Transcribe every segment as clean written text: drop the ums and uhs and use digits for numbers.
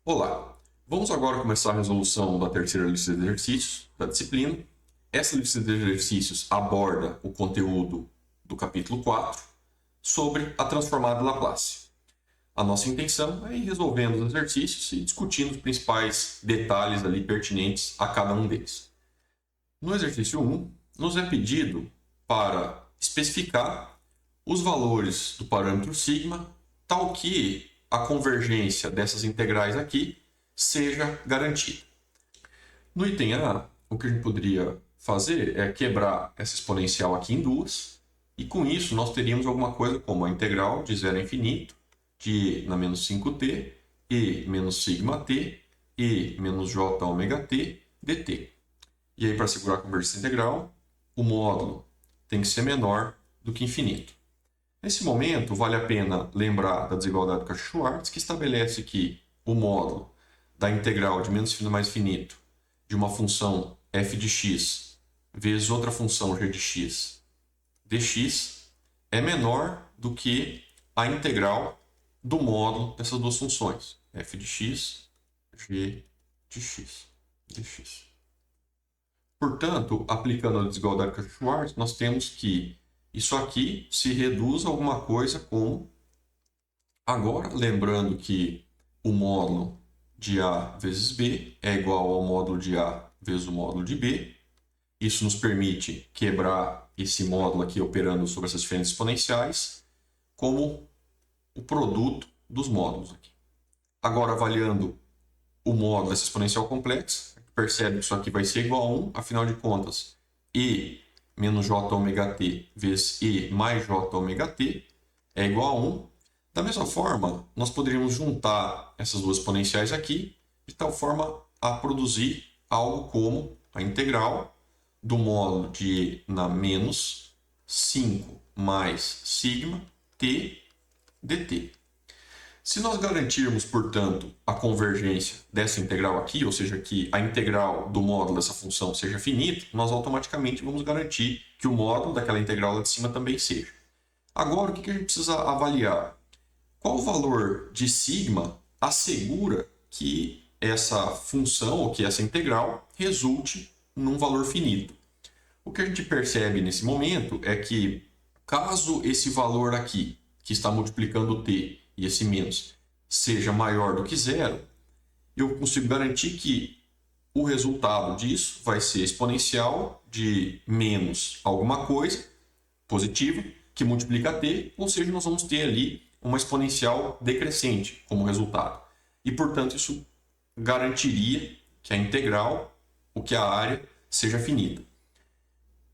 Olá, vamos agora começar a resolução da terceira lista de exercícios da disciplina. Essa lista de exercícios aborda o conteúdo do capítulo 4 sobre a transformada Laplace. A nossa intenção é ir resolvendo os exercícios e discutindo os principais detalhes ali pertinentes a cada um deles. No exercício 1, nos é pedido para especificar os valores do parâmetro sigma, tal que a convergência dessas integrais aqui seja garantida. No item A, o que a gente poderia fazer é quebrar essa exponencial aqui em duas, e com isso nós teríamos alguma coisa como a integral de 0 a infinito de e na menos 5t, e menos sigma t, e menos j ômega t, dt. E aí, para assegurar a convergência integral, o módulo tem que ser menor do que infinito. Nesse momento, vale a pena lembrar da desigualdade do Cauchy-Schwarz, que estabelece que o módulo da integral de menos infinito mais infinito de uma função f de x vezes outra função g de x dx é menor do que a integral do módulo dessas duas funções, f de x, g de x, dx. Portanto, aplicando a desigualdade de Cauchy-Schwarz, nós temos que isso aqui se reduz a alguma coisa como... Agora, lembrando que o módulo de A vezes B é igual ao módulo de A vezes o módulo de B. Isso nos permite quebrar esse módulo aqui operando sobre essas diferentes exponenciais como o produto dos módulos aqui. Agora, avaliando o módulo dessa exponencial complexa, percebe que isso aqui vai ser igual a 1, afinal de contas, e menos j ômega t vezes e mais j ômega t é igual a 1. Da mesma forma, nós poderíamos juntar essas duas exponenciais aqui, de tal forma a produzir algo como a integral do módulo de e na menos 5 mais sigma t dt. Se nós garantirmos, portanto, a convergência dessa integral aqui, ou seja, que a integral do módulo dessa função seja finito, nós automaticamente vamos garantir que o módulo daquela integral lá de cima também seja. Agora, o que a gente precisa avaliar? Qual o valor de sigma assegura que essa função, ou que essa integral, resulte num valor finito? O que a gente percebe nesse momento é que, caso esse valor aqui, que está multiplicando o t, e esse menos, seja maior do que zero, eu consigo garantir que o resultado disso vai ser exponencial de menos alguma coisa positiva, que multiplica t, ou seja, nós vamos ter ali uma exponencial decrescente como resultado. E, portanto, isso garantiria que a integral, ou que a área, seja finita.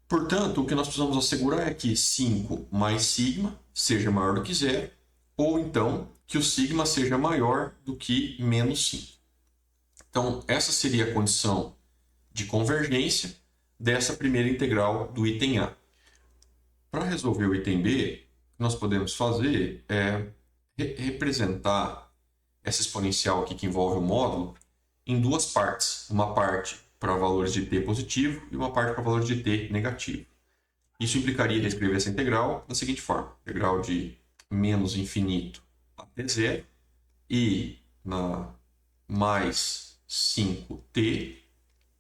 Portanto, o que nós precisamos assegurar é que 5 mais sigma seja maior do que zero, ou então que o sigma seja maior do que menos 5. Então, essa seria a condição de convergência dessa primeira integral do item A. Para resolver o item B, o que nós podemos fazer é representar essa exponencial aqui que envolve o módulo em duas partes. Uma parte para valores de t positivo e uma parte para valores de t negativo. Isso implicaria reescrever essa integral da seguinte forma: integral de menos infinito até zero e na mais 5t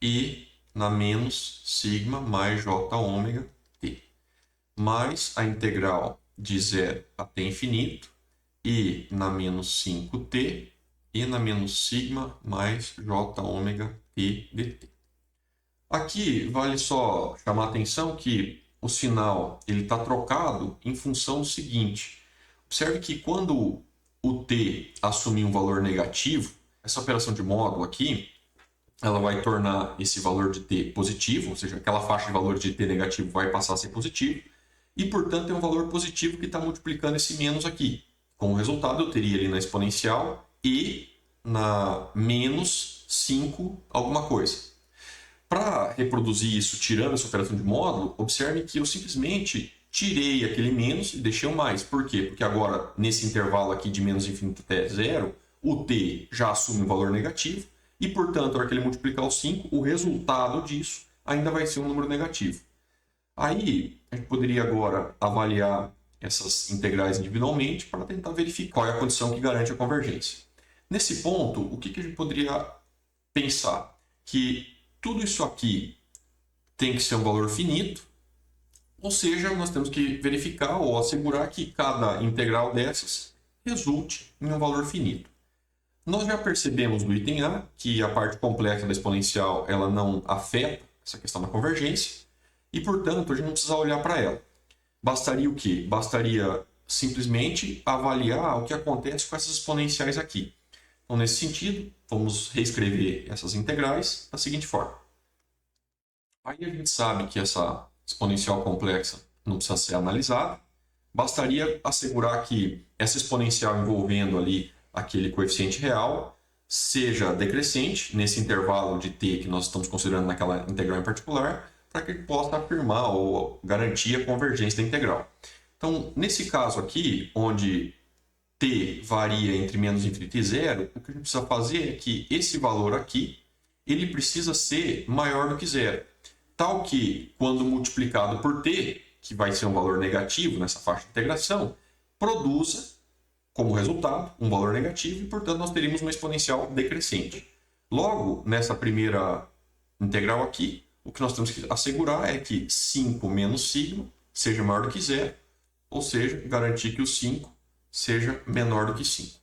e na menos sigma mais j ômega t, mais a integral de 0 até infinito e na menos 5t e na menos sigma mais j ômega t dt. Aqui vale só chamar a atenção que o sinal está trocado em função do seguinte. Observe que quando o t assumir um valor negativo, essa operação de módulo aqui, ela vai tornar esse valor de t positivo, ou seja, aquela faixa de valor de t negativo vai passar a ser positivo, e, portanto, é um valor positivo que está multiplicando esse menos aqui. Como resultado, eu teria ali na exponencial e na menos 5 alguma coisa. Para reproduzir isso, tirando essa operação de módulo, observe que eu simplesmente tirei aquele menos e deixei o mais. Por quê? Porque agora, nesse intervalo aqui de menos infinito até zero, o t já assume um valor negativo e, portanto, na hora que ele multiplicar o 5, o resultado disso ainda vai ser um número negativo. Aí, a gente poderia agora avaliar essas integrais individualmente para tentar verificar qual é a condição que garante a convergência. Nesse ponto, o que a gente poderia pensar? Que tudo isso aqui tem que ser um valor finito, ou seja, nós temos que verificar ou assegurar que cada integral dessas resulte em um valor finito. Nós já percebemos no item A que a parte complexa da exponencial ela não afeta essa questão da convergência e, portanto, a gente não precisa olhar para ela. Bastaria o quê? Bastaria simplesmente avaliar o que acontece com essas exponenciais aqui. Então, nesse sentido, vamos reescrever essas integrais da seguinte forma. Aí a gente sabe que essa exponencial complexa não precisa ser analisada. Bastaria assegurar que essa exponencial envolvendo ali aquele coeficiente real seja decrescente nesse intervalo de t que nós estamos considerando naquela integral em particular, para que ele possa afirmar ou garantir a convergência da integral. Então, nesse caso aqui, onde t varia entre menos infinito e zero, o que a gente precisa fazer é que esse valor aqui ele precisa ser maior do que zero. Tal que, quando multiplicado por t, que vai ser um valor negativo nessa faixa de integração, produza, como resultado, um valor negativo e, portanto, nós teríamos uma exponencial decrescente. Logo, nessa primeira integral aqui, o que nós temos que assegurar é que 5 menos sigma seja maior do que zero, ou seja, garantir que o 5 seja menor do que 5.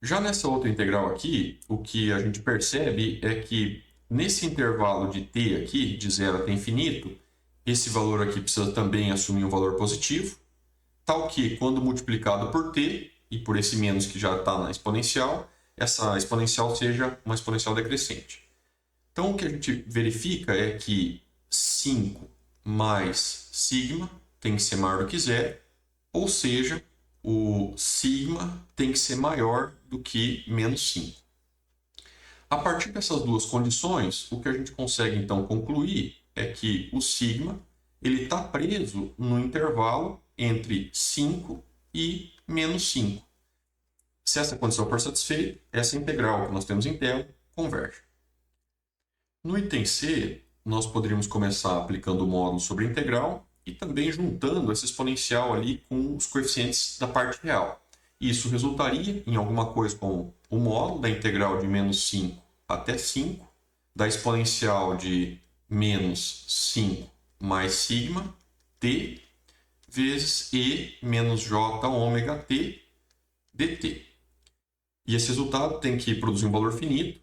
Já nessa outra integral aqui, o que a gente percebe é que nesse intervalo de t aqui, de 0 até infinito, esse valor aqui precisa também assumir um valor positivo, tal que quando multiplicado por t, e por esse menos que já está na exponencial, essa exponencial seja uma exponencial decrescente. Então, o que a gente verifica é que 5 mais sigma tem que ser maior do que zero, ou seja, o sigma tem que ser maior do que menos 5. A partir dessas duas condições, o que a gente consegue então concluir é que o sigma está preso no intervalo entre 5 e menos 5. Se essa condição for satisfeita, essa integral que nós temos em tela converge. No item C, nós poderíamos começar aplicando o módulo sobre a integral e também juntando essa exponencial ali com os coeficientes da parte real. Isso resultaria em alguma coisa como o módulo da integral de menos 5 até 5, da exponencial de menos 5 mais sigma t, vezes e menos j ômega t dt. E esse resultado tem que produzir um valor finito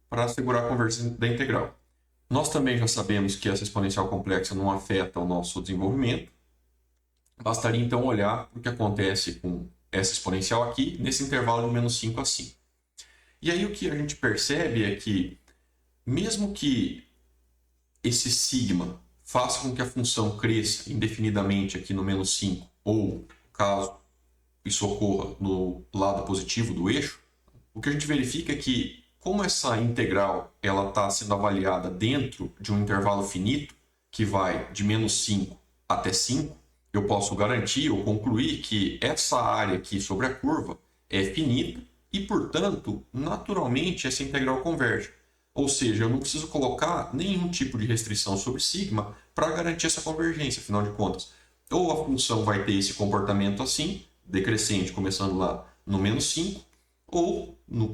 para assegurar a convergência da integral. Nós também já sabemos que essa exponencial complexa não afeta o nosso desenvolvimento. Bastaria então olhar o que acontece com essa exponencial aqui, nesse intervalo de menos 5 a 5. E aí o que a gente percebe é que, mesmo que esse sigma faça com que a função cresça indefinidamente aqui no menos 5, ou, caso isso ocorra no lado positivo do eixo, o que a gente verifica é que, como essa integral está sendo avaliada dentro de um intervalo finito, que vai de menos 5 até 5, eu posso garantir ou concluir que essa área aqui sobre a curva é finita e, portanto, naturalmente essa integral converge. Ou seja, eu não preciso colocar nenhum tipo de restrição sobre sigma para garantir essa convergência, afinal de contas. Ou a função vai ter esse comportamento assim, decrescente, começando lá no menos 5, ou, no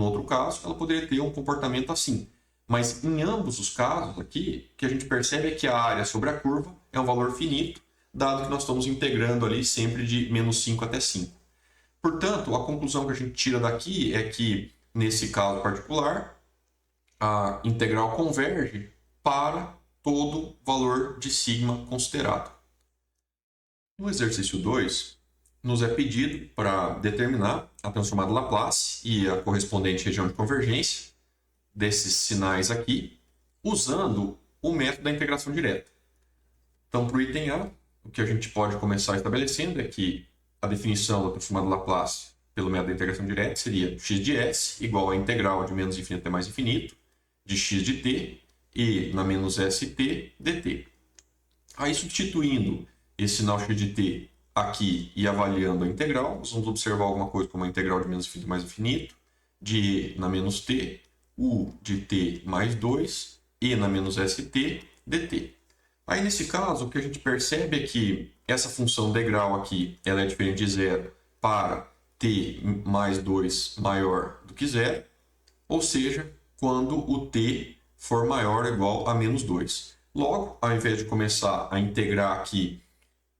outro caso, ela poderia ter um comportamento assim. Mas em ambos os casos aqui, o que a gente percebe é que a área sobre a curva é um valor finito, dado que nós estamos integrando ali sempre de menos 5 até 5. Portanto, a conclusão que a gente tira daqui é que, nesse caso particular, a integral converge para todo valor de sigma considerado. No exercício 2, nos é pedido para determinar a transformada Laplace e a correspondente região de convergência desses sinais aqui, usando o método da integração direta. Então, para o item A, o que a gente pode começar estabelecendo é que a definição da transformada Laplace pelo método da integração direta seria x de s igual a integral de menos infinito até mais infinito de x de t e na menos st dt. Aí, substituindo esse sinal x de t aqui e avaliando a integral, nós vamos observar alguma coisa como a integral de menos infinito mais infinito, de e na menos t, u de t mais 2, e na menos st dt. Aí, nesse caso, o que a gente percebe é que essa função degrau aqui ela é diferente de zero para t mais 2 maior do que zero, ou seja, quando o t for maior ou igual a menos 2. Logo, ao invés de começar a integrar aqui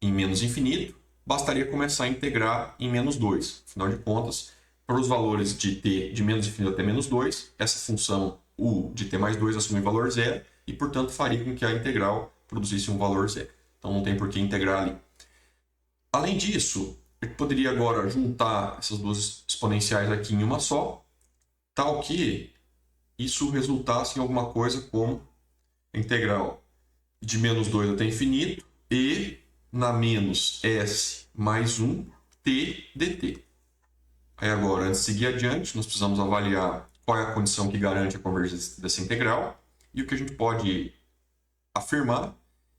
em menos infinito, bastaria começar a integrar em menos 2. Afinal de contas, para os valores de t de menos infinito até menos 2, essa função u de t mais 2 assume valor zero e, portanto, faria com que a integral produzisse um valor zero. Então, não tem por que integrar ali. Além disso, eu poderia agora juntar essas duas exponenciais aqui em uma só, tal que isso resultasse em alguma coisa como a integral de menos 2 até infinito e na menos s mais 1 t dt. Aí agora, antes de seguir adiante, nós precisamos avaliar qual é a condição que garante a convergência dessa integral. E o que a gente pode afirmar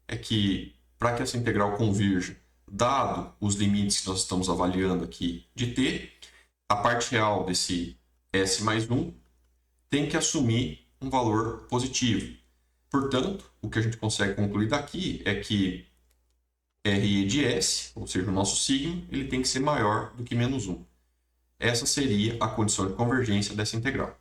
é que, para que essa integral convirja, dado os limites que nós estamos avaliando aqui de t, a parte real desse s mais 1 tem que assumir um valor positivo. Portanto, o que a gente consegue concluir daqui é que RE de S, ou seja, o nosso signo, ele tem que ser maior do que menos 1. Essa seria a condição de convergência dessa integral.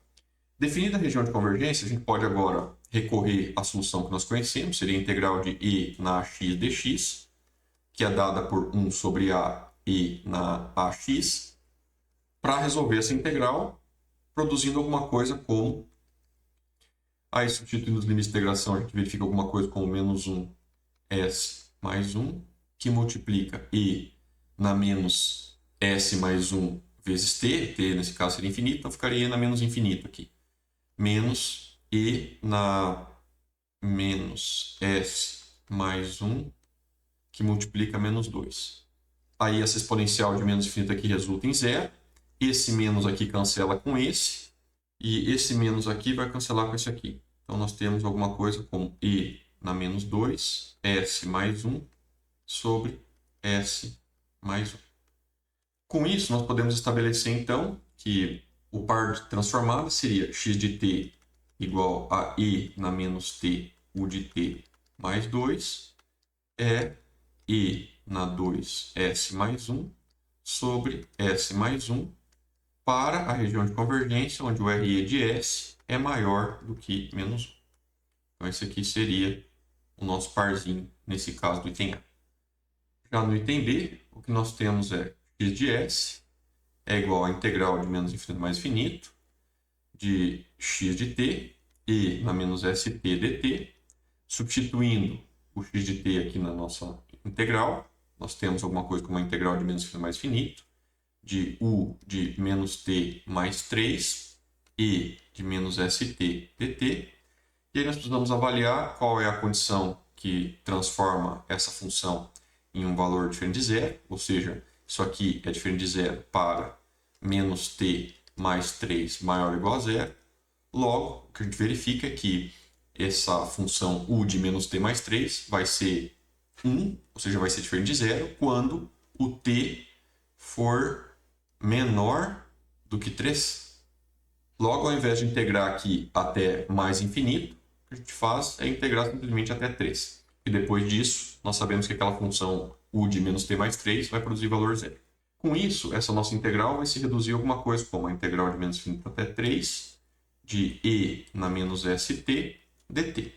Definida a região de convergência, a gente pode agora recorrer à solução que nós conhecemos, seria a integral de E na AX dx, que é dada por 1 sobre A E na AX, para resolver essa integral, produzindo alguma coisa como... Aí, substituindo os limites de integração, a gente verifica alguma coisa como menos 1 S mais 1, que multiplica E na menos S mais 1 vezes T, T nesse caso seria infinito, então ficaria E na menos infinito aqui. Menos E na menos S mais 1, que multiplica menos 2. Aí essa exponencial de menos infinito aqui resulta em zero. Esse menos aqui cancela com esse. E esse menos aqui vai cancelar com esse aqui. Então nós temos alguma coisa como E na menos 2, S mais 1, sobre S mais 1. Com isso, nós podemos estabelecer, então, que o par de transformada seria x de t igual a E na menos t, u de t mais 2, é E na 2, S mais 1, sobre S mais 1, para a região de convergência, onde o RE de S é maior do que menos 1. Então, esse aqui seria o nosso parzinho, nesse caso do item A. Já no item B, o que nós temos é x de S é igual à integral de menos infinito mais infinito de x de t, e na menos st dt. Substituindo o x de t aqui na nossa integral, nós temos alguma coisa como a integral de menos infinito mais infinito de u de menos t mais 3 e de menos st dt. E aí nós precisamos avaliar qual é a condição que transforma essa função em um valor diferente de zero, ou seja, isso aqui é diferente de zero para menos t mais 3 maior ou igual a zero. Logo, o que a gente verifica é que essa função u de menos t mais 3 vai ser 1, ou seja, vai ser diferente de zero, quando o t for menor do que 3. Logo, ao invés de integrar aqui até mais infinito, o que a gente faz é integrar simplesmente até 3. E depois disso, nós sabemos que aquela função u de menos t mais 3 vai produzir valor zero. Com isso, essa nossa integral vai se reduzir a alguma coisa como a integral de menos infinito até 3 de E na menos st dt.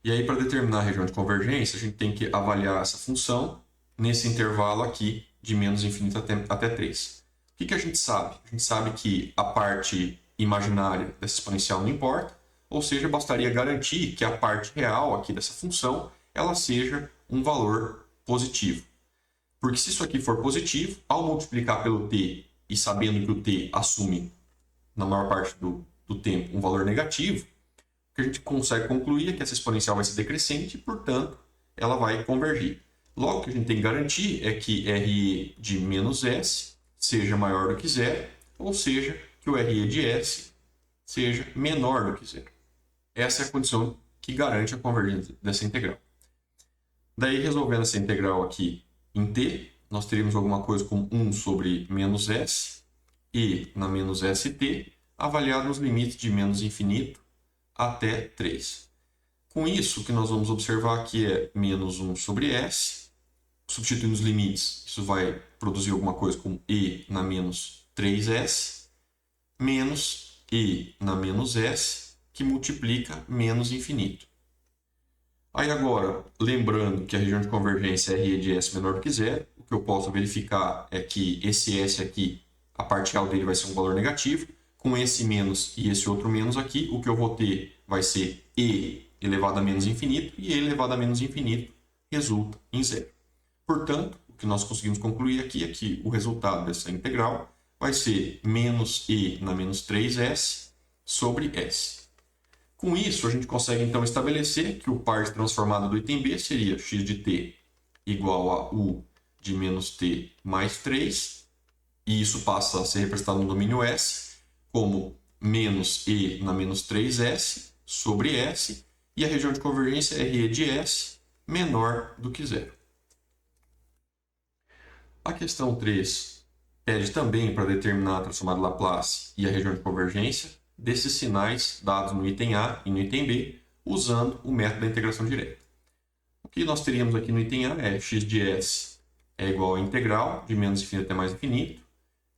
E aí, para determinar a região de convergência, a gente tem que avaliar essa função nesse intervalo aqui de menos infinito até 3. O que a gente sabe? A gente sabe que a parte imaginária dessa exponencial não importa, ou seja, bastaria garantir que a parte real aqui dessa função ela seja um valor positivo. Porque se isso aqui for positivo, ao multiplicar pelo t e sabendo que o t assume, na maior parte do tempo, um valor negativo, o que a gente consegue concluir é que essa exponencial vai ser decrescente e, portanto, ela vai convergir. Logo, o que a gente tem que garantir é que RE de menos S seja maior do que zero, ou seja, que o RE de S seja menor do que zero. Essa é a condição que garante a convergência dessa integral. Daí, resolvendo essa integral aqui em t, nós teríamos alguma coisa como 1 sobre menos s, e na menos st, avaliado nos limites de menos infinito até 3. Com isso, o que nós vamos observar aqui é menos 1 sobre s, substituindo os limites, isso vai produzir alguma coisa como e na menos 3s, menos e na menos s, que multiplica menos infinito. Aí agora, lembrando que a região de convergência é R de S menor do que zero, o que eu posso verificar é que esse S aqui, a parcial dele vai ser um valor negativo, com esse menos e esse outro menos aqui, o que eu vou ter vai ser E elevado a menos infinito, e E elevado a menos infinito resulta em zero. Portanto, o que nós conseguimos concluir aqui é que o resultado dessa integral vai ser menos E na menos 3S sobre S. Com isso, a gente consegue então estabelecer que o par transformado do item B seria x de t igual a u de menos t mais 3, e isso passa a ser representado no domínio S como menos e na menos 3s sobre s, e a região de convergência é R de S menor do que zero. A questão 3 pede também para determinar a transformada Laplace e a região de convergência desses sinais dados no item A e no item B, usando o método da integração direta. O que nós teríamos aqui no item A é x de S é igual a integral de menos infinito até mais infinito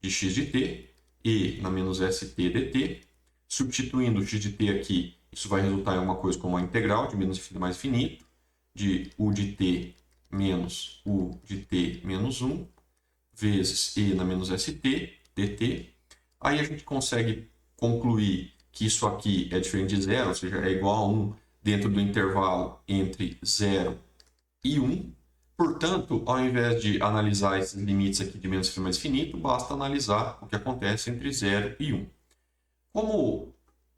de x de t, e na menos st dt. Substituindo o x de t aqui, isso vai resultar em alguma coisa como a integral de menos infinito a mais infinito de u de t menos u de t menos 1 vezes e na menos st dt. Aí a gente consegue concluir que isso aqui é diferente de zero, ou seja, é igual a 1 dentro do intervalo entre 0 e 1. Portanto, ao invés de analisar esses limites aqui de menos infinito a mais infinito, basta analisar o que acontece entre 0 e 1. Como,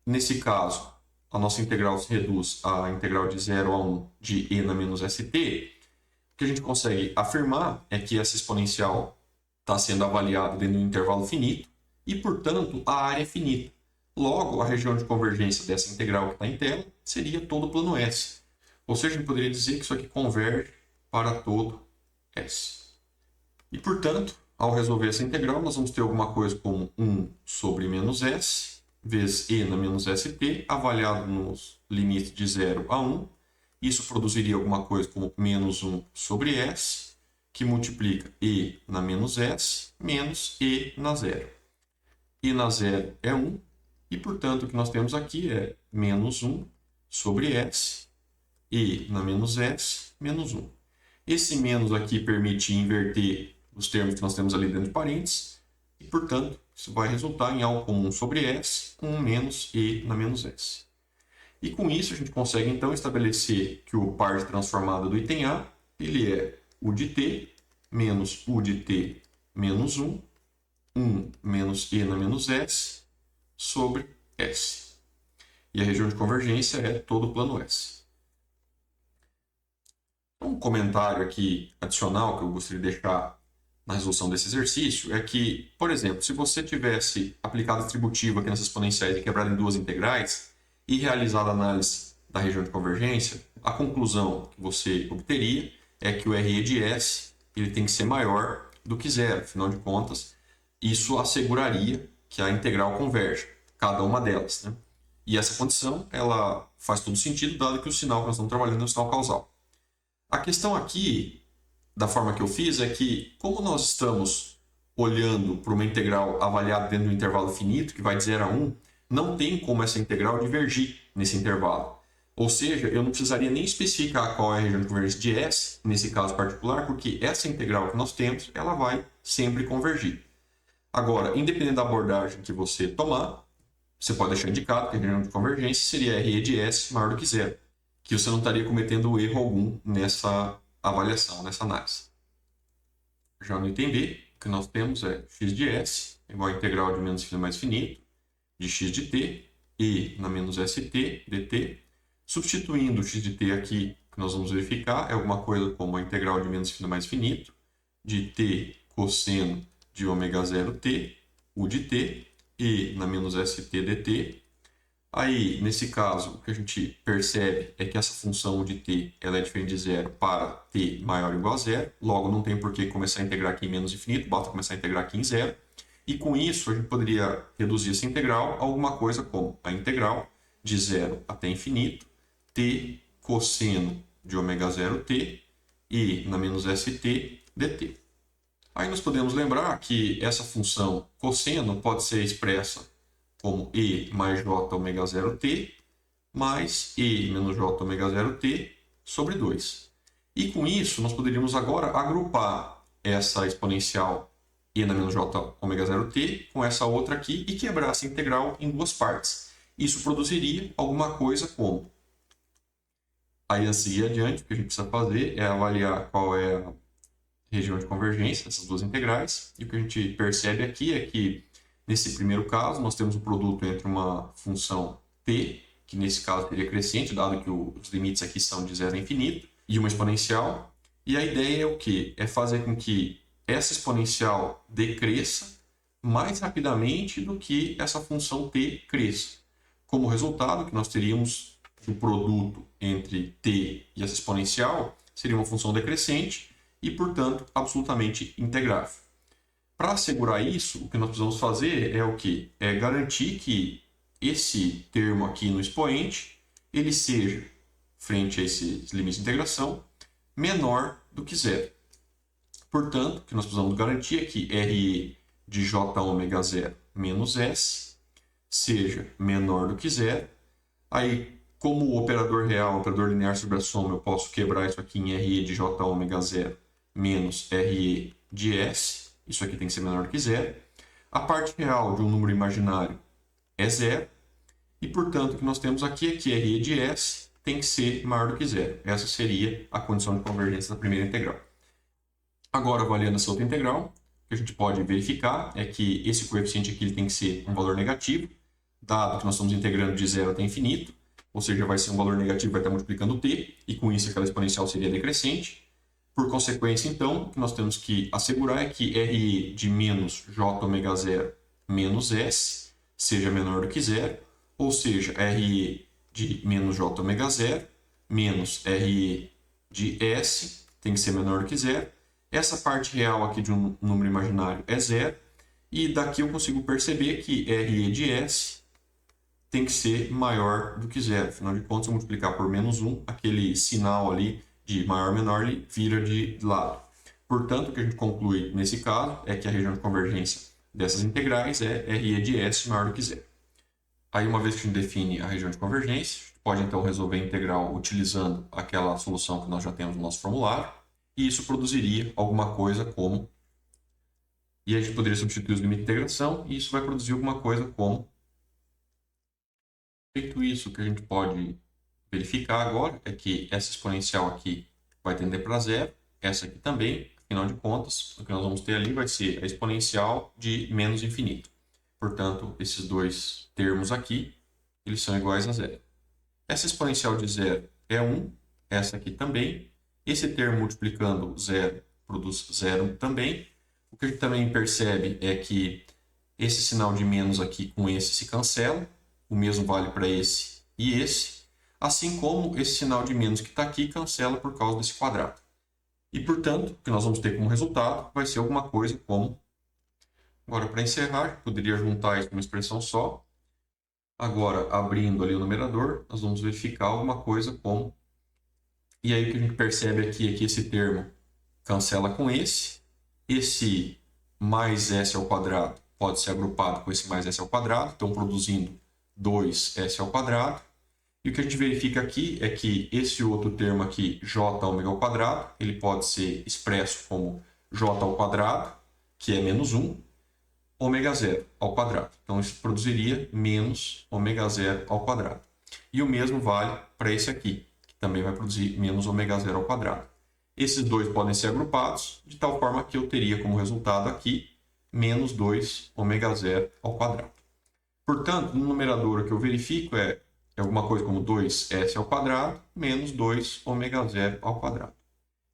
nesse caso, a nossa integral se reduz à integral de 0 a 1 de e na menos st, o que a gente consegue afirmar é que essa exponencial está sendo avaliada dentro de um intervalo finito e, portanto, a área é finita. Logo, a região de convergência dessa integral que está em tela seria todo o plano S. Ou seja, a gente poderia dizer que isso aqui converge para todo S. E, portanto, ao resolver essa integral, nós vamos ter alguma coisa como 1 sobre menos S, vezes e na menos st, avaliado nos limites de 0 a 1. Isso produziria alguma coisa como menos 1 sobre S, que multiplica e na menos s, menos e na zero. E na zero é 1, e portanto o que nós temos aqui é menos 1 sobre s, e na menos s, menos 1. Esse menos aqui permite inverter os termos que nós temos ali dentro de parênteses, e portanto isso vai resultar em algo como 1 sobre s, 1 menos e na menos s. E com isso a gente consegue então estabelecer que o par transformado do item A ele é u de t menos u de t menos 1, 1 menos e na menos s, sobre s. E a região de convergência é todo o plano S. Um comentário aqui adicional que eu gostaria de deixar na resolução desse exercício é que, por exemplo, se você tivesse aplicado a distributiva aqui nessas exponenciais e quebrado em duas integrais e realizado a análise da região de convergência, a conclusão que você obteria é que o RE de S ele tem que ser maior do que zero. Afinal de contas, isso asseguraria que a integral converge, cada uma delas, né? E essa condição ela faz todo sentido, dado que o sinal que nós estamos trabalhando é o sinal causal. A questão aqui, da forma que eu fiz, é que, como nós estamos olhando para uma integral avaliada dentro de um intervalo finito, que vai de 0 a 1, não tem como essa integral divergir nesse intervalo. Ou seja, eu não precisaria nem especificar qual é a região de convergência de S, nesse caso particular, porque essa integral que nós temos, ela vai sempre convergir. Agora, independente da abordagem que você tomar, você pode deixar indicado que a região de convergência seria RE de S maior do que zero, que você não estaria cometendo erro algum nessa avaliação, nessa análise. Já no item B, o que nós temos é x de S igual a integral de menos infinito mais infinito de x de t e na menos st dt. Substituindo o x de t aqui, o que nós vamos verificar é alguma coisa como a integral de menos infinito mais infinito de t cosseno de ômega 0 t, u de t, e na menos st dt. Aí, nesse caso, o que a gente percebe é que essa função de t ela é diferente de zero para t maior ou igual a zero. Logo, não tem por que começar a integrar aqui em menos infinito, basta começar a integrar aqui em zero. E com isso, a gente poderia reduzir essa integral a alguma coisa como a integral de zero até infinito, t cosseno de ômega 0 t, e na menos st dt. Aí nós podemos lembrar que essa função cosseno pode ser expressa como e mais j ômega 0t mais e menos j ômega 0t sobre 2. E com isso, nós poderíamos agora agrupar essa exponencial e na menos j ômega 0t com essa outra aqui e quebrar essa integral em duas partes. Isso produziria alguma coisa como... Aí, a seguir adiante, o que a gente precisa fazer é avaliar qual é a região de convergência dessas duas integrais. E o que a gente percebe aqui é que, nesse primeiro caso, nós temos o produto entre uma função t, que nesse caso seria crescente, dado que os limites aqui são de 0 a infinito, e uma exponencial. E a ideia é o quê? É fazer com que essa exponencial decresça mais rapidamente do que essa função t cresça. Como resultado, que nós teríamos o produto entre t e essa exponencial seria uma função decrescente e, portanto, absolutamente integrável. Para assegurar isso, o que nós precisamos fazer é o quê? É garantir que esse termo aqui no expoente ele seja, frente a esses limites de integração, menor do que zero. Portanto, o que nós precisamos garantir é que RE de j ômega 0 menos S seja menor do que zero. Aí, como o operador real, o operador linear sobre a soma, eu posso quebrar isso aqui em RE de j ômega 0 menos RE de S. Isso aqui tem que ser menor do que zero. A parte real de um número imaginário é zero. E, portanto, o que nós temos aqui é que RE de S tem que ser maior do que zero. Essa seria a condição de convergência da primeira integral. Agora, avaliando essa outra integral, o que a gente pode verificar é que esse coeficiente aqui ele tem que ser um valor negativo, dado que nós estamos integrando de zero até infinito, ou seja, vai ser um valor negativo, vai estar multiplicando t, e com isso aquela exponencial seria decrescente. Por consequência, então, o que nós temos que assegurar é que RE de menos j ômega 0 menos S seja menor do que zero, ou seja, RE de menos j ômega 0 menos RE de S tem que ser menor do que zero. Essa parte real aqui de um número imaginário é zero, e daqui eu consigo perceber que RE de S tem que ser maior do que zero. Afinal de contas, se eu multiplicar por menos 1, aquele sinal ali de maior ou menor ele vira de lado. Portanto, o que a gente conclui nesse caso é que a região de convergência dessas integrais é RE de S maior do que zero. Aí, uma vez que a gente define a região de convergência, a gente pode então resolver a integral utilizando aquela solução que nós já temos no nosso formulário, e isso produziria alguma coisa como... E a gente poderia substituir os limites de integração, e isso vai produzir alguma coisa como... Feito isso, o que a gente pode verificar agora é que essa exponencial aqui vai tender para zero, essa aqui também, afinal de contas, o que nós vamos ter ali vai ser a exponencial de menos infinito. Portanto, esses dois termos aqui, eles são iguais a zero. Essa exponencial de zero é 1, essa aqui também. Esse termo multiplicando zero produz zero também. O que a gente também percebe é que esse sinal de menos aqui com esse se cancela. O mesmo vale para esse e esse. Assim como esse sinal de menos que está aqui cancela por causa desse quadrado. E, portanto, o que nós vamos ter como resultado vai ser alguma coisa como... Agora, para encerrar, poderia juntar isso numa expressão só. Agora, abrindo ali o numerador, nós vamos verificar alguma coisa como... E aí o que a gente percebe aqui é que esse termo cancela com esse. Esse mais s ao quadrado pode ser agrupado com esse mais s ao quadrado, então produzindo 2s ao quadrado. E o que a gente verifica aqui é que esse outro termo aqui, j ômega ao quadrado, ele pode ser expresso como j ao quadrado, que é menos 1, ômega 0 ao quadrado. Então, isso produziria menos ômega 0 ao quadrado. E o mesmo vale para esse aqui, que também vai produzir menos ômega 0 ao quadrado. Esses dois podem ser agrupados, de tal forma que eu teria como resultado aqui menos 2 ômega 0 ao quadrado. Portanto, no numerador o que eu verifico é alguma coisa como 2s ao quadrado menos 2 ômega 0 ao quadrado.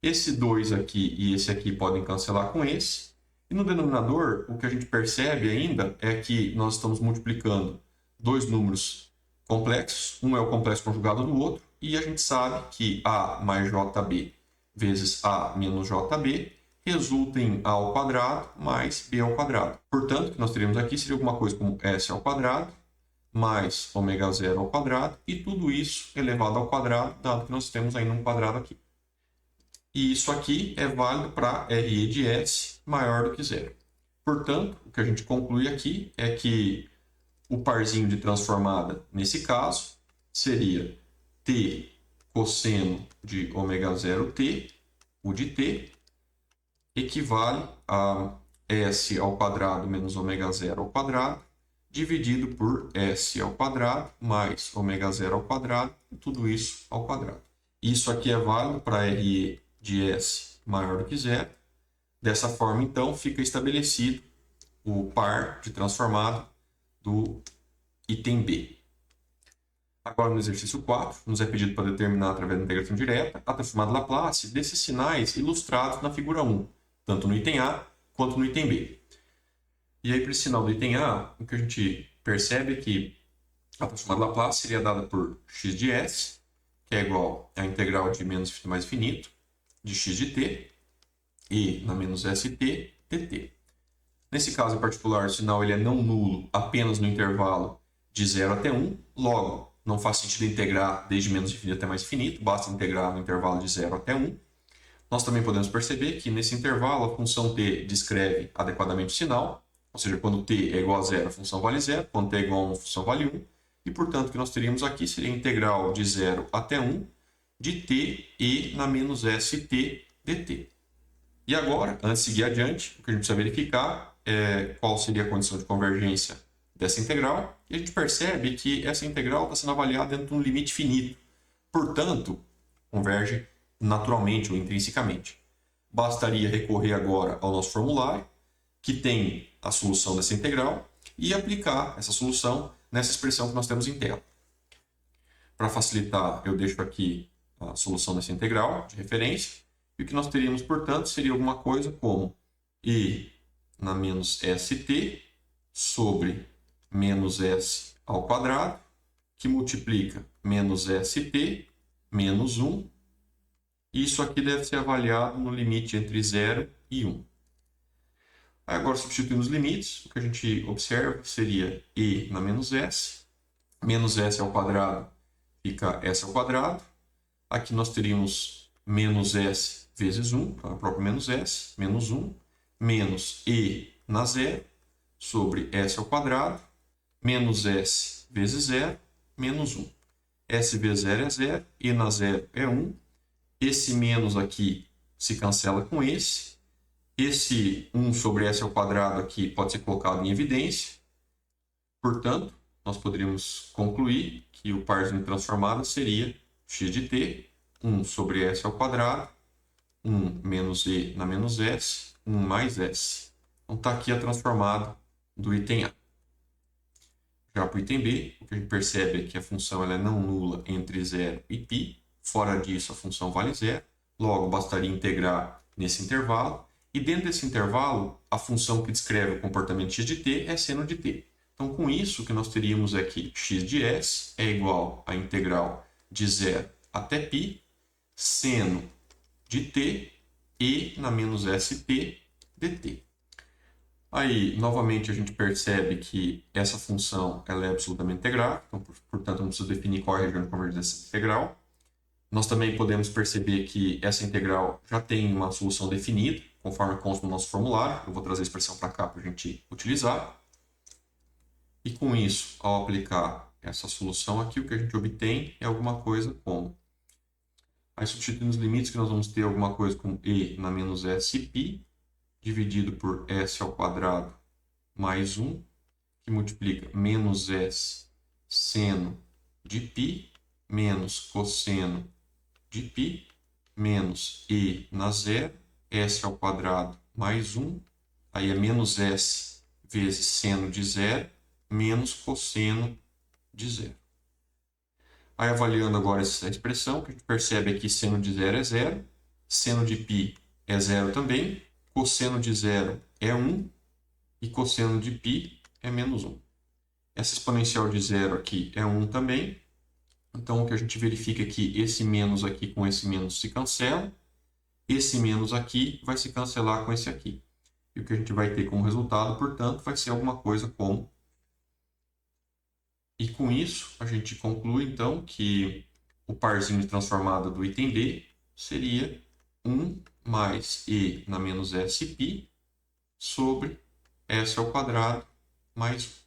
Esse 2 aqui e esse aqui podem cancelar com esse. E no denominador, o que a gente percebe ainda é que nós estamos multiplicando dois números complexos. Um é o complexo conjugado do outro. E a gente sabe que a mais jb vezes a menos jb resulta em a ao quadrado mais b ao quadrado. Portanto, o que nós teríamos aqui seria alguma coisa como s ao quadrado mais ômega 0 ao quadrado, e tudo isso elevado ao quadrado, dado que nós temos ainda um quadrado aqui. E isso aqui é válido para RE de S maior do que zero. Portanto, o que a gente conclui aqui é que o parzinho de transformada, nesse caso, seria t cosseno de ômega 0t, o de t, equivale a s ao quadrado menos ômega 0 ao quadrado, dividido por s ao quadrado mais ômega 0 ao quadrado, e tudo isso ao quadrado. Isso aqui é válido para RE de S maior do que zero. Dessa forma, então, fica estabelecido o par de transformado do item B. Agora, no exercício 4, nos é pedido para determinar, através da integração direta, a transformada Laplace desses sinais ilustrados na figura 1, tanto no item A quanto no item B. E aí, para esse sinal do item A, o que a gente percebe é que a transformada Laplace seria dada por x de s, que é igual à integral de menos mais infinito de x de t, e na menos st dt. Nesse caso em particular, o sinal ele é não nulo apenas no intervalo de 0 até 1, logo, não faz sentido integrar desde menos infinito até mais infinito, basta integrar no intervalo de 0 até 1. Nós também podemos perceber que nesse intervalo a função t descreve adequadamente o sinal, ou seja, quando t é igual a 0, a função vale 0, quando t é igual a 1, a função vale 1, e portanto o que nós teríamos aqui seria a integral de 0 até 1 de t e na menos st dt. E agora, antes de seguir adiante, o que a gente precisa verificar é qual seria a condição de convergência dessa integral, e a gente percebe que essa integral está sendo avaliada dentro de um limite finito. Portanto, converge naturalmente ou intrinsecamente. Bastaria recorrer agora ao nosso formulário, que tem a solução dessa integral, e aplicar essa solução nessa expressão que nós temos em tela. Para facilitar, eu deixo aqui a solução dessa integral de referência. E o que nós teríamos, portanto, seria alguma coisa como e na menos st sobre menos s ao quadrado, que multiplica menos st menos 1. Isso aqui deve ser avaliado no limite entre 0 e 1. Agora, substituindo os limites, o que a gente observa seria e na menos s ao quadrado fica s ao quadrado. Aqui nós teríamos menos s vezes 1, então é o próprio menos s, menos 1, menos e na 0, sobre s ao quadrado, menos s vezes 0, menos 1. S vezes 0 é 0, e na 0 é 1. Esse menos aqui se cancela com esse. Esse 1 sobre s ao quadrado aqui pode ser colocado em evidência. Portanto, nós poderíamos concluir que o parzinho transformado seria x de t, 1 sobre s ao quadrado, 1 menos e na menos s, 1 mais s. Então está aqui a transformada do item A. Já para o item B, o que a gente percebe é que a função ela é não nula entre 0 e π. Fora disso, a função vale 0. Logo, bastaria integrar nesse intervalo. E dentro desse intervalo, a função que descreve o comportamento x de t é seno de t. Então, com isso, o que nós teríamos é que x de s é igual à integral de 0 até π, seno de t e na menos st dt. Aí, novamente, a gente percebe que essa função ela é absolutamente integral, então, portanto, não preciso definir qual é a região de convergência dessa integral. Nós também podemos perceber que essa integral já tem uma solução definida, conforme consta no nosso formulário. Eu vou trazer a expressão para cá para a gente utilizar. E com isso, ao aplicar essa solução aqui, o que a gente obtém é alguma coisa como... Aí, substituindo os limites, que nós vamos ter alguma coisa como e na menos s π, dividido por s ao quadrado mais 1, que multiplica menos s seno de π, menos cosseno de π, menos e na 0, s ao quadrado mais 1, aí é menos s vezes seno de 0, menos cosseno de 0. Aí, avaliando agora essa expressão, o que a gente percebe é que seno de 0 é 0, seno de π é 0 também, cosseno de 0 é 1 e cosseno de π é menos 1. Essa exponencial de 0 aqui é 1 também. Então, o que a gente verifica é que esse menos aqui com esse menos se cancela. Esse menos aqui vai se cancelar com esse aqui. E o que a gente vai ter como resultado, portanto, vai ser alguma coisa como... E com isso, a gente conclui, então, que o parzinho transformado do item B seria 1 mais E na menos S π sobre S ao quadrado mais